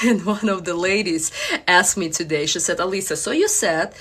And one of the ladies asked me today, she said, Alisa, so you said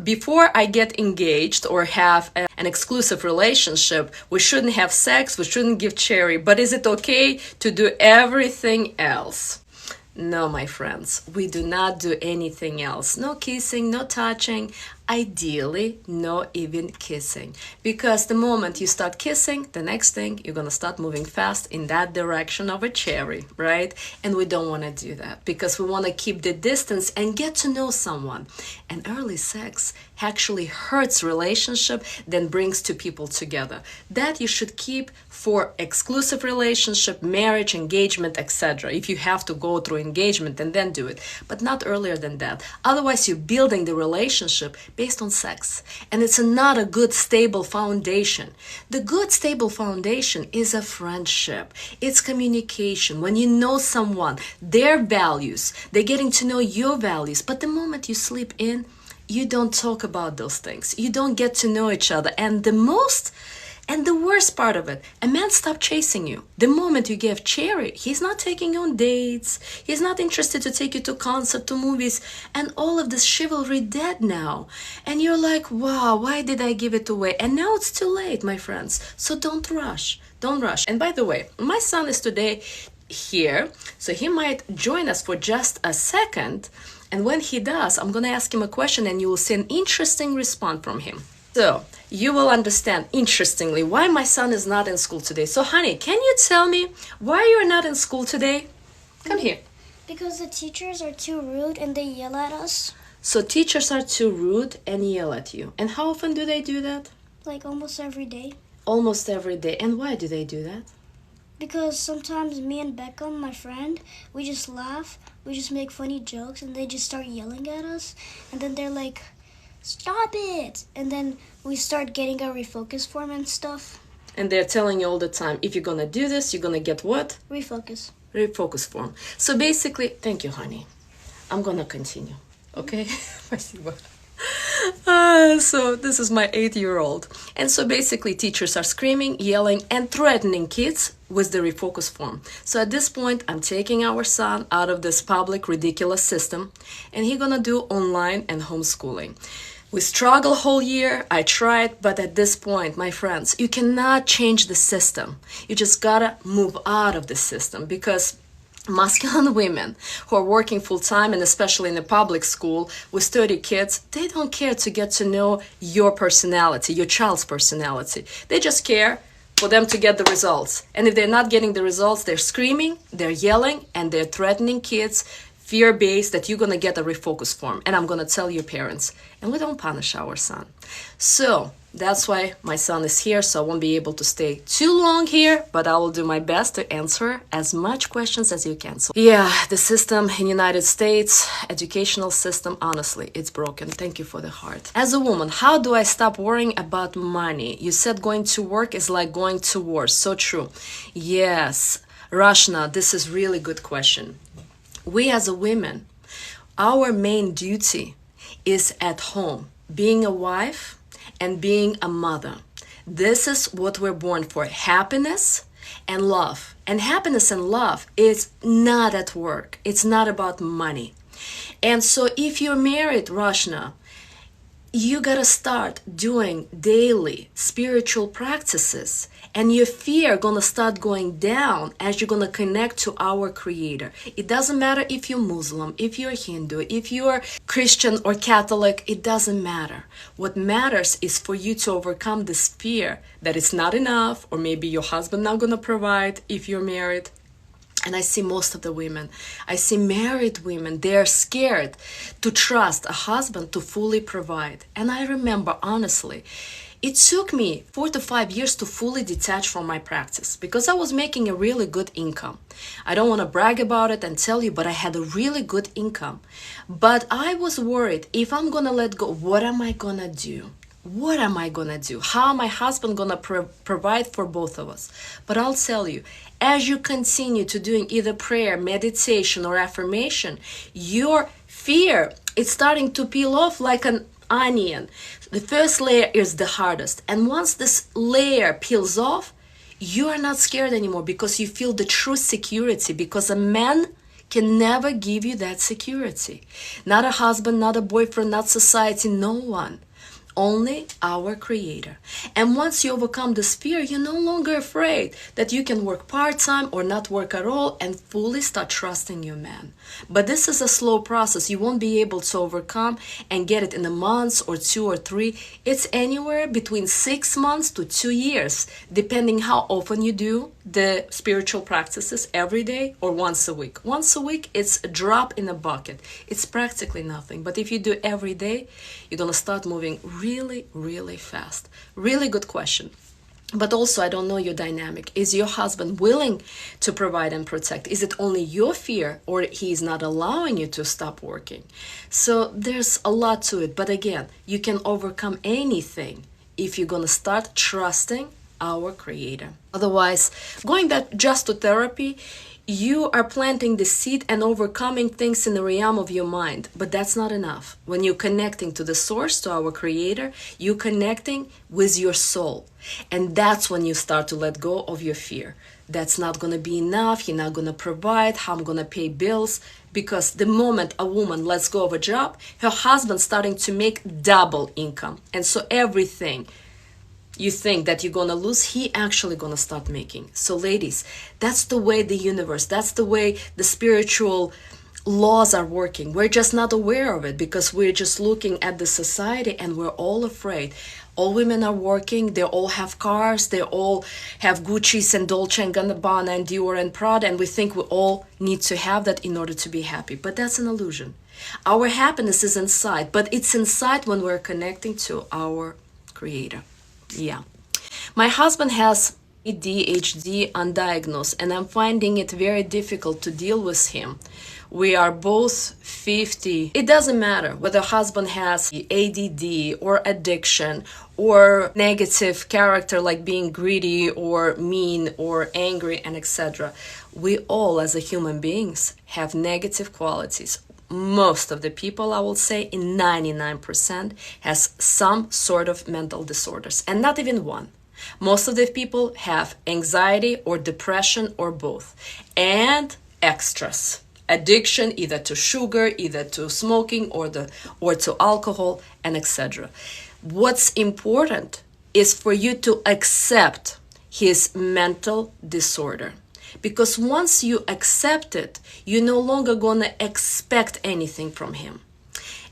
before I get engaged or have an exclusive relationship, we shouldn't have sex, we shouldn't give cherry, but is it okay to do everything else? No, my friends, we do not do anything else. No kissing, no touching, ideally, no even kissing. Because the moment you start kissing, the next thing, you're gonna start moving fast in that direction of a cherry, right? And we don't wanna do that because we wanna keep the distance and get to know someone. And early sex actually hurts relationship than brings two people together. That you should keep for exclusive relationship, marriage, engagement, etc. If you have to go through engagement and then do it, but not earlier than that. Otherwise, you're building the relationship based on sex, and it's not a good stable foundation. The good stable foundation is a friendship. It's communication. When you know someone, their values, they're getting to know your values. But the moment you sleep in, you don't talk about those things. You don't get to know each other. And the worst part of it, a man stopped chasing you. The moment you give cherry, he's not taking you on dates. He's not interested to take you to concert, to movies, and all of this chivalry dead now. And you're like, wow, why did I give it away? And now it's too late, my friends. So don't rush. Don't rush. And by the way, my son is today here, so he might join us for just a second. And when he does, I'm going to ask him a question and you will see an interesting response from him. So you will understand, interestingly, why my son is not in school today. So honey, can you tell me why you're not in school today? Come here. Because the teachers are too rude and they yell at us. So teachers are too rude and yell at you. And how often do they do that? Like almost every day. Almost every day. And why do they do that? Because sometimes me and Beckham, my friend, we just laugh, we just make funny jokes, and they just start yelling at us. And then they're like, stop it! And then we start getting our refocus form and stuff. And they're telling you all the time, if you're gonna do this, you're gonna get what? Refocus. Refocus form. So basically, thank you, honey. I'm gonna continue, okay? So this is my 8-year-old. And so basically teachers are screaming, yelling, and threatening kids with the refocus form. So at this point, I'm taking our son out of this public ridiculous system, and he's gonna do online and homeschooling. We struggle whole year, I tried, but at this point, my friends, you cannot change the system. You just gotta move out of the system because masculine women who are working full-time and especially in a public school with 30 kids, they don't care to get to know your personality, your child's personality. They just care for them to get the results. And if they're not getting the results, they're screaming, they're yelling, and they're threatening kids, fear-based, that you're gonna get a refocus form. And I'm gonna tell your parents. And we don't punish our son. So that's why my son is here, so I won't be able to stay too long here, but I will do my best to answer as much questions as you can. So yeah, the system in United States, educational system, honestly, it's broken. Thank you for the heart. As a woman, how do I stop worrying about money? You said going to work is like going to war. So true. Yes, Rashna, this is really good question. We as a women, our main duty is at home, being a wife and being a mother. This is what we're born for, happiness and love. And happiness and love is not at work. It's not about money. And so if you're married, Rashna, you gotta start doing daily spiritual practices, and your fear gonna start going down as you're gonna connect to our Creator. It doesn't matter if you're Muslim, if you're Hindu, if you're Christian or Catholic, it doesn't matter. What matters is for you to overcome this fear that it's not enough, or maybe your husband not gonna provide if you're married. And I see most of the women, I see married women, they're scared to trust a husband to fully provide. And I remember, honestly, it took me 4 to 5 years to fully detach from my practice because I was making a really good income. I don't want to brag about it and tell you, but I had a really good income. But I was worried, if I'm going to let go, what am I going to do? What am I gonna do? How am my husband gonna provide for both of us? But I'll tell you, as you continue to doing either prayer, meditation, or affirmation, your fear is starting to peel off like an onion. The first layer is the hardest. And once this layer peels off, you are not scared anymore because you feel the true security, because a man can never give you that security. Not a husband, not a boyfriend, not society, no one. Only our Creator. And once you overcome this fear, you're no longer afraid that you can work part-time or not work at all and fully start trusting your man. But this is a slow process. You won't be able to overcome and get it in a month or 2 or 3. It's anywhere between 6 months to 2 years, depending how often you do the spiritual practices, every day or once a week. Once a week, it's a drop in a bucket. It's practically nothing. But if you do every day, you're going to start moving really, really fast. Really good question. But also, I don't know your dynamic. Is your husband willing to provide and protect? Is it only your fear, or he is not allowing you to stop working? So there's a lot to it. But again, you can overcome anything if you're going to start trusting our Creator. Otherwise, going back just to therapy, you are planting the seed and overcoming things in the realm of your mind, but that's not enough. When you're connecting to the source, to our Creator, you're connecting with your soul. And that's when you start to let go of your fear. That's not going to be enough. You're not going to provide. How I'm going to pay bills? Because the moment a woman lets go of a job, her husband's starting to make double income. And so everything you think that you're going to lose, he actually going to start making. So ladies, that's the way the universe, that's the way the spiritual laws are working. We're just not aware of it because we're just looking at the society and we're all afraid. All women are working, they all have cars, they all have Gucci's and Dolce and Gabbana and Dior and Prada, and we think we all need to have that in order to be happy. But that's an illusion. Our happiness is inside, but it's inside when we're connecting to our Creator. Yeah. My husband has ADHD undiagnosed, and I'm finding it very difficult to deal with him. We are both 50. It doesn't matter whether husband has ADD or addiction or negative character like being greedy or mean or angry and etc. We all as a human beings have negative qualities. Most of the people, I will say, in 99%, has some sort of mental disorders, and not even one. Most of the people have anxiety or depression or both, and extras. Addiction either to sugar, either to smoking or to alcohol, and etc. What's important is for you to accept his mental disorder. Because once you accept it, you're no longer going to expect anything from him.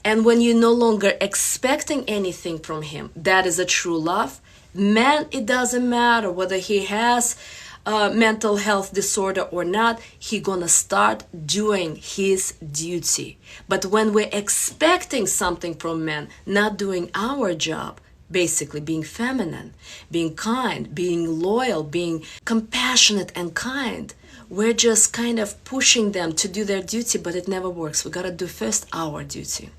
And when you're no longer expecting anything from him, that is a true love. Man, it doesn't matter whether he has a mental health disorder or not, he's going to start doing his duty. But when we're expecting something from men, not doing our job, basically being feminine, being kind, being loyal, being compassionate and kind, we're just kind of pushing them to do their duty, but it never works. We got to do first our duty.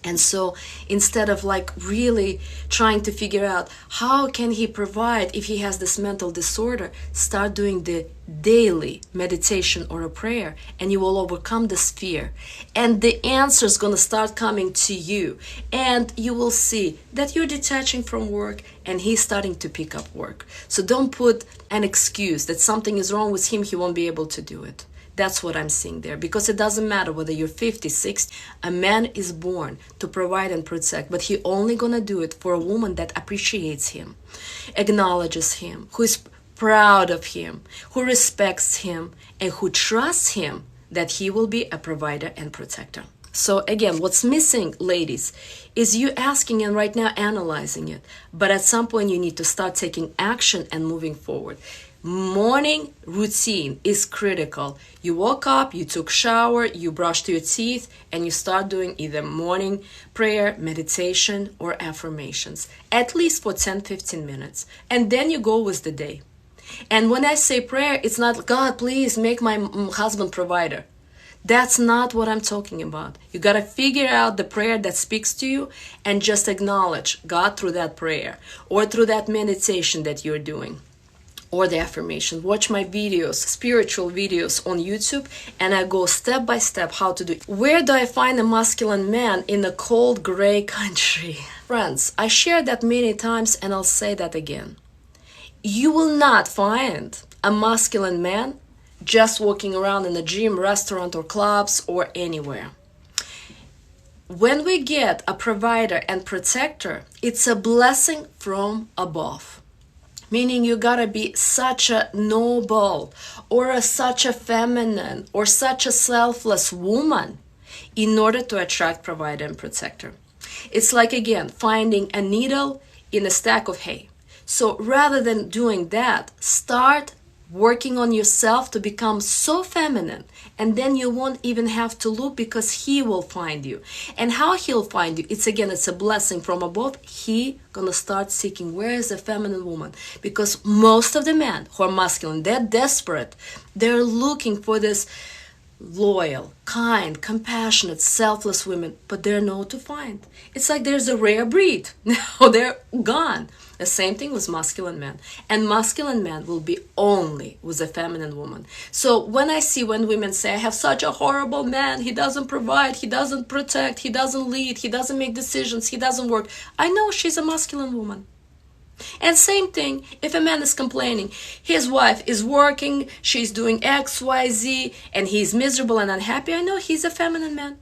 And so instead of like really trying to figure out how can he provide if he has this mental disorder, start doing the daily meditation or a prayer, and you will overcome this fear. And the answer is going to start coming to you. And you will see that you're detaching from work and he's starting to pick up work. So don't put an excuse that something is wrong with him, he won't be able to do it. That's what I'm seeing there, because it doesn't matter whether you're 50, 60, a man is born to provide and protect, but he only gonna do it for a woman that appreciates him, acknowledges him, who is proud of him, who respects him, and who trusts him that he will be a provider and protector. So again, what's missing, ladies, is you asking and right now analyzing it, but at some point you need to start taking action and moving forward. Morning routine is critical. You woke up, you took shower, you brushed your teeth, and you start doing either morning prayer, meditation, or affirmations, at least for 10-15 minutes. And then you go with the day. And when I say prayer, it's not, God, please make my husband provider. That's not what I'm talking about. You got to figure out the prayer that speaks to you and just acknowledge God through that prayer or through that meditation that you're doing. Or the affirmation. Watch my videos, spiritual videos on YouTube, and I go step by step how to do it. Where do I find a masculine man in a cold gray country? Friends, I shared that many times and I'll say that again. You will not find a masculine man just walking around in a gym, restaurant, or clubs, or anywhere. When we get a provider and protector, it's a blessing from above. Meaning you gotta be such a noble or such a feminine or such a selfless woman in order to attract provider and protector. It's like, again, finding a needle in a stack of hay. So rather than doing that, start working on yourself to become so feminine, and then you won't even have to look, because he will find you. And how he'll find you, it's a blessing from above. He gonna start seeking, where is a feminine woman? Because most of the men who are masculine, they're desperate. They're looking for this loyal, kind, compassionate, selfless women, but they're nowhere to find. It's like there's a rare breed. Now they're gone. The same thing with masculine men. And masculine men will be only with a feminine woman. So when women say, I have such a horrible man, he doesn't provide, he doesn't protect, he doesn't lead, he doesn't make decisions, he doesn't work, I know she's a masculine woman. And same thing, if a man is complaining, his wife is working, she's doing X, Y, Z, and he's miserable and unhappy, I know he's a feminine man.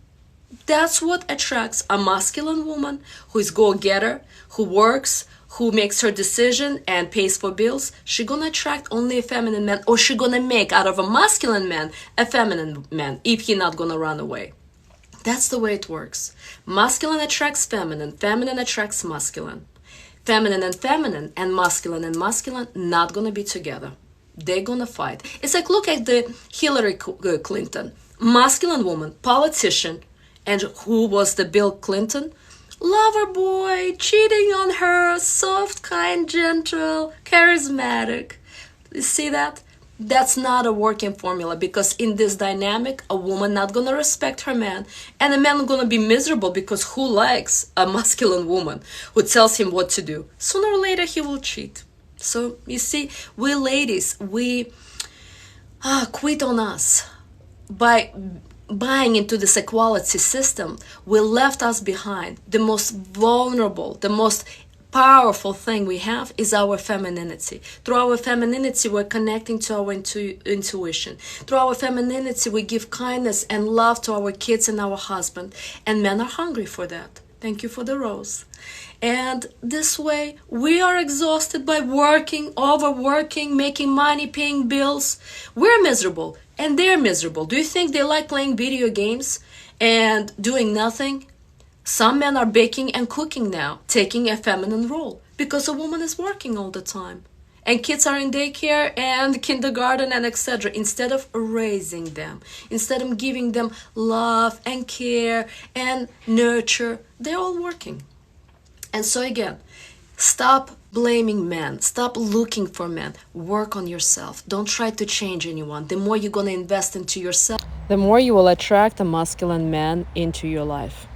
That's what attracts a masculine woman who is go-getter, who works, who makes her decision and pays for bills. She's gonna attract only a feminine man, or she's gonna make out of a masculine man a feminine man if he's not gonna run away. That's the way it works. Masculine attracts feminine, feminine attracts masculine. Feminine and masculine not gonna be together. They're gonna fight. It's like, look at the Hillary Clinton, masculine woman, politician, and who was the Bill Clinton? Lover boy, cheating on her, soft, kind, gentle, charismatic. You see that? That's not a working formula, because in this dynamic, a woman not gonna respect her man, and a man gonna be miserable, because who likes a masculine woman who tells him what to do? Sooner or later, he will cheat. So you see, we ladies, we quit on us by buying into this equality system. Will left us behind. The most vulnerable, the most powerful thing we have is our femininity. Through our femininity, we're connecting to our intuition. Through our femininity, we give kindness and love to our kids and our husband. And men are hungry for that. Thank you for the rose. And this way, we are exhausted by working, overworking, making money, paying bills. We're miserable, and they're miserable. Do you think they like playing video games and doing nothing? Some men are baking and cooking now, taking a feminine role, because a woman is working all the time. And kids are in daycare and kindergarten and etc. Instead of raising them, instead of giving them love and care and nurture, they're all working. And so again, stop blaming men. Stop looking for men. Work on yourself. Don't try to change anyone. The more you're going to invest into yourself, the more you will attract a masculine man into your life.